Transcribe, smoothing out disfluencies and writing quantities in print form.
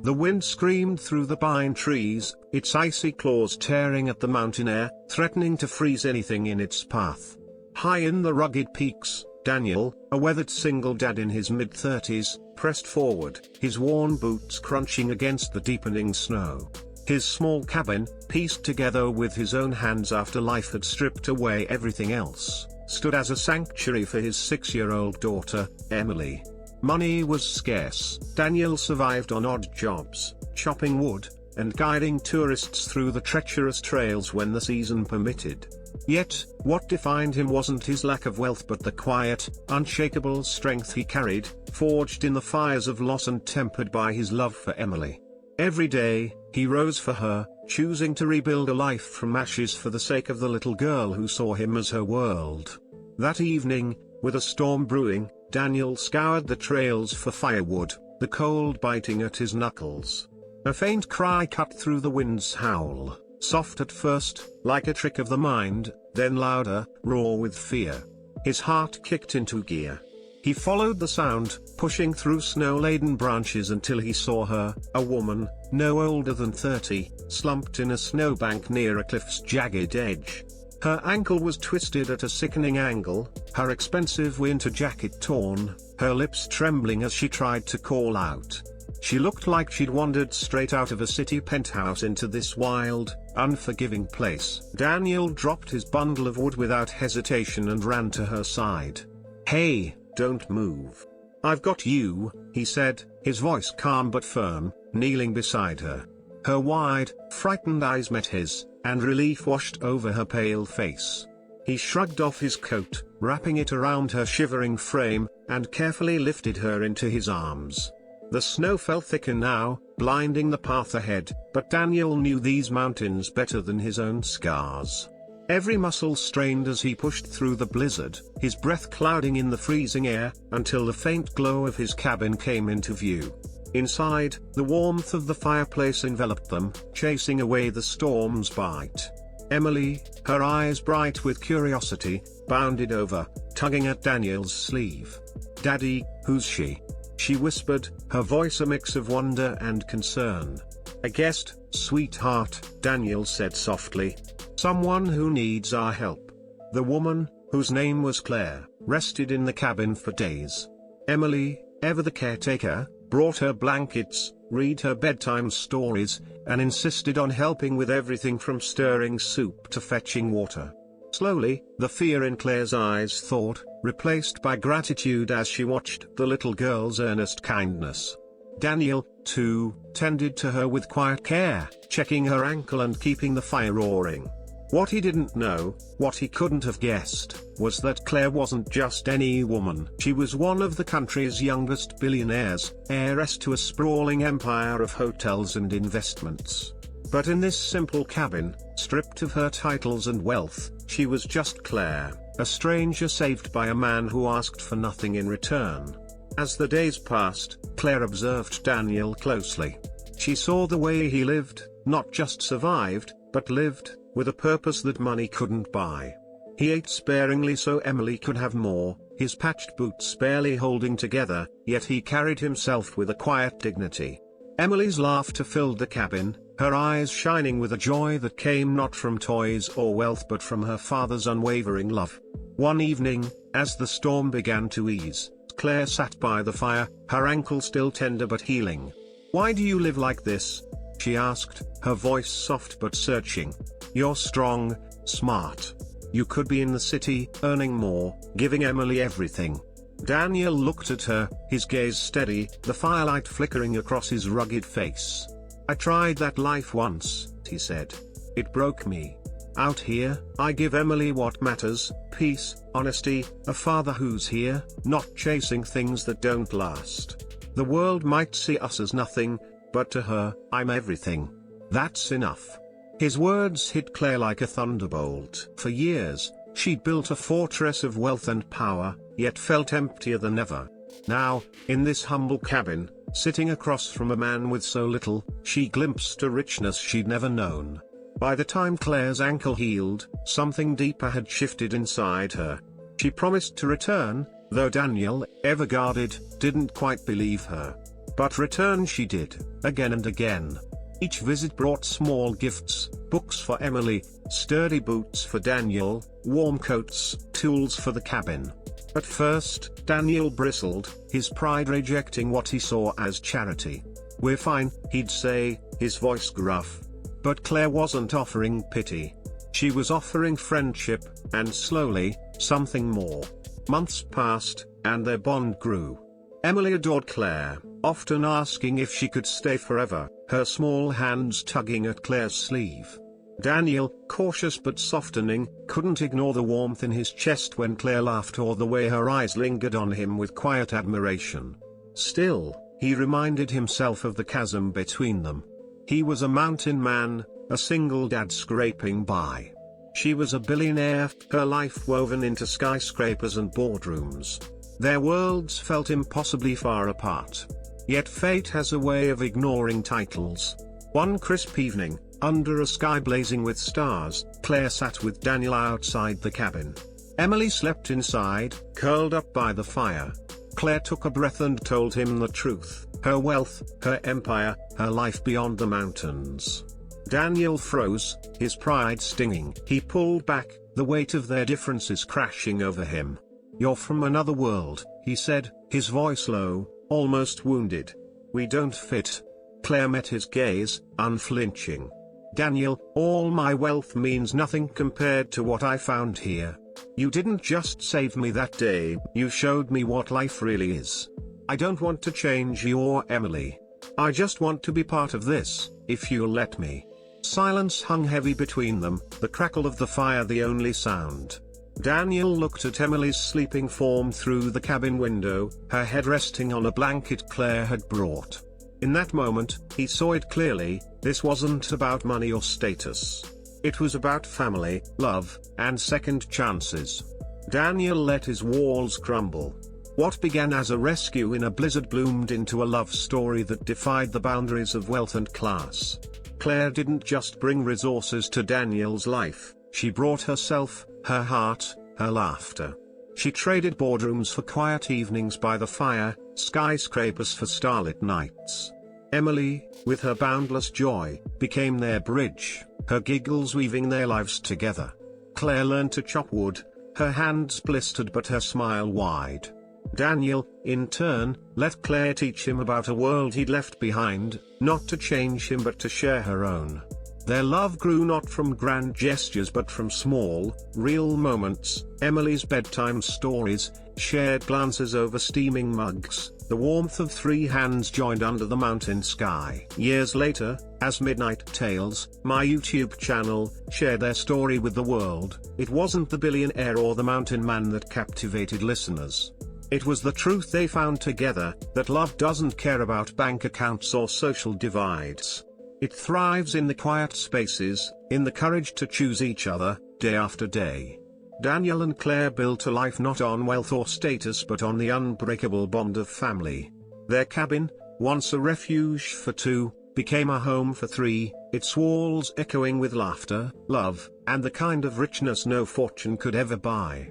The wind screamed through the pine trees, its icy claws tearing at the mountain air, threatening to freeze anything in its path. High in the rugged peaks, Daniel, a weathered single dad in his mid-30s, pressed forward, his worn boots crunching against the deepening snow. His small cabin, pieced together with his own hands after life had stripped away everything else, stood as a sanctuary for his 6-year-old daughter, Emily. Money was scarce. Daniel survived on odd jobs, chopping wood, and guiding tourists through the treacherous trails when the season permitted. Yet, what defined him wasn't his lack of wealth but the quiet, unshakable strength he carried, forged in the fires of loss and tempered by his love for Emily. Every day, he rose for her, choosing to rebuild a life from ashes for the sake of the little girl who saw him as her world. That evening, with a storm brewing, Daniel scoured the trails for firewood, the cold biting at his knuckles. A faint cry cut through the wind's howl, soft at first, like a trick of the mind, then louder, raw with fear. His heart kicked into gear. He followed the sound, pushing through snow-laden branches until he saw her, a woman, no older than 30, slumped in a snowbank near a cliff's jagged edge. Her ankle was twisted at a sickening angle, her expensive winter jacket torn, her lips trembling as she tried to call out. She looked like she'd wandered straight out of a city penthouse into this wild, unforgiving place. Daniel dropped his bundle of wood without hesitation and ran to her side. "Hey, don't move. I've got you," he said, his voice calm but firm, kneeling beside her. Her wide, frightened eyes met his, and relief washed over her pale face. He shrugged off his coat, wrapping it around her shivering frame, and carefully lifted her into his arms. The snow fell thicker now, blinding the path ahead, but Daniel knew these mountains better than his own scars. Every muscle strained as he pushed through the blizzard, his breath clouding in the freezing air, until the faint glow of his cabin came into view. Inside, the warmth of the fireplace enveloped them, chasing away the storm's bite. Emily, her eyes bright with curiosity, bounded over, tugging at Daniel's sleeve. "Daddy, who's she?" she whispered, her voice a mix of wonder and concern. "A guest, sweetheart," Daniel said softly. "Someone who needs our help." The woman, whose name was Claire, rested in the cabin for days. Emily, ever the caretaker, brought her blankets, read her bedtime stories, and insisted on helping with everything from stirring soup to fetching water. Slowly, the fear in Claire's eyes thawed, replaced by gratitude as she watched the little girl's earnest kindness. Daniel, too, tended to her with quiet care, checking her ankle and keeping the fire roaring. What he didn't know, what he couldn't have guessed, was that Claire wasn't just any woman. She was one of the country's youngest billionaires, heiress to a sprawling empire of hotels and investments. But in this simple cabin, stripped of her titles and wealth, she was just Claire, a stranger saved by a man who asked for nothing in return. As the days passed, Claire observed Daniel closely. She saw the way he lived, not just survived, but lived, with a purpose that money couldn't buy. He ate sparingly so Emily could have more, his patched boots barely holding together, yet he carried himself with a quiet dignity. Emily's laughter filled the cabin, her eyes shining with a joy that came not from toys or wealth but from her father's unwavering love. One evening, as the storm began to ease, Claire sat by the fire, her ankle still tender but healing. "Why do you live like this?" she asked, her voice soft but searching. "You're strong, smart. You could be in the city, earning more, giving Emily everything." Daniel looked at her, his gaze steady, the firelight flickering across his rugged face. "I tried that life once," he said. "It broke me. Out here, I give Emily what matters, peace, honesty, a father who's here, not chasing things that don't last. The world might see us as nothing, but to her, I'm everything. That's enough." His words hit Claire like a thunderbolt. For years, she'd built a fortress of wealth and power, yet felt emptier than ever. Now, in this humble cabin, sitting across from a man with so little, she glimpsed a richness she'd never known. By the time Claire's ankle healed, something deeper had shifted inside her. She promised to return, though Daniel, ever guarded, didn't quite believe her. But return she did, again and again. Each visit brought small gifts, books for Emily, sturdy boots for Daniel, warm coats, tools for the cabin. At first, Daniel bristled, his pride rejecting what he saw as charity. "We're fine," he'd say, his voice gruff. But Claire wasn't offering pity. She was offering friendship, and slowly, something more. Months passed, and their bond grew. Emily adored Claire, often asking if she could stay forever, her small hands tugging at Claire's sleeve. Daniel, cautious but softening, couldn't ignore the warmth in his chest when Claire laughed or the way her eyes lingered on him with quiet admiration. Still, he reminded himself of the chasm between them. He was a mountain man, a single dad scraping by. She was a billionaire, her life woven into skyscrapers and boardrooms. Their worlds felt impossibly far apart. Yet fate has a way of ignoring titles. One crisp evening, under a sky blazing with stars, Claire sat with Daniel outside the cabin. Emily slept inside, curled up by the fire. Claire took a breath and told him the truth, her wealth, her empire, her life beyond the mountains. Daniel froze, his pride stinging. He pulled back, the weight of their differences crashing over him. "You're from another world," he said, his voice low, almost wounded. "We don't fit." Claire met his gaze, unflinching. "Daniel, all my wealth means nothing compared to what I found here. You didn't just save me that day, you showed me what life really is. I don't want to change you or Emily. I just want to be part of this, if you'll let me." Silence hung heavy between them, the crackle of the fire the only sound. Daniel looked at Emily's sleeping form through the cabin window, her head resting on a blanket Claire had brought. In that moment, he saw it clearly, this wasn't about money or status. It was about family, love, and second chances. Daniel let his walls crumble. What began as a rescue in a blizzard bloomed into a love story that defied the boundaries of wealth and class. Claire didn't just bring resources to Daniel's life, she brought herself, her heart, her laughter. She traded boardrooms for quiet evenings by the fire, skyscrapers for starlit nights. Emily, with her boundless joy, became their bridge, her giggles weaving their lives together. Claire learned to chop wood, her hands blistered but her smile wide. Daniel, in turn, let Claire teach him about a world he'd left behind, not to change him but to share her own. Their love grew not from grand gestures but from small, real moments, Emily's bedtime stories, shared glances over steaming mugs, the warmth of 3 hands joined under the mountain sky. Years later, as MidnightTales, my YouTube channel, shared their story with the world, it wasn't the billionaire or the mountain man that captivated listeners. It was the truth they found together, that love doesn't care about bank accounts or social divides. It thrives in the quiet spaces, in the courage to choose each other, day after day. Daniel and Claire built a life not on wealth or status but on the unbreakable bond of family. Their cabin, once a refuge for 2, became a home for 3, its walls echoing with laughter, love, and the kind of richness no fortune could ever buy.